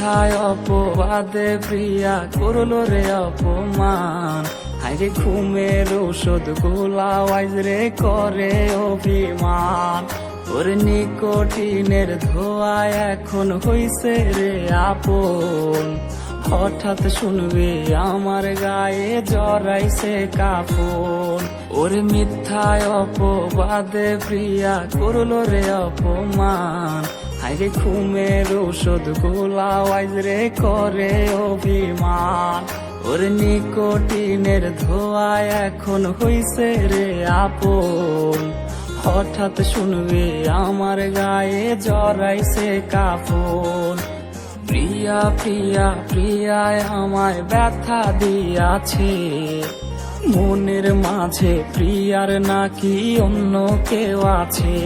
মিথ্যায় অপবাদে প্রিয়া করলো রে অপমান। হাইরে ঘুমের ওষুধ গোলাওয়াইজ রে করে অভিমান। ওর নিকোটিনের ধোঁয়ায় এখন হইছে রে আপন। হঠাৎ শুনবে আমার গায়ে জড়াইছে কাফন। ওর মিথ্যায় অপবাদে প্রিয়া করলো রে অপমান। হাইরে ঘুমের ওষুধ গোলাওয়াইজ রে করে অভিমান। ওর নিকোটিনের ধোঁয়ায় এখন হইছে রে আপন। হঠাৎ শুনবে আমার গায়ে জড়াইছে কাফন। প্রিয়া প্রিয়া প্রিয়ায় আমায় ব্যথা দিয়াছে, মনের মাঝে প্রিয়ার নাকি অন্য কেউ আছে।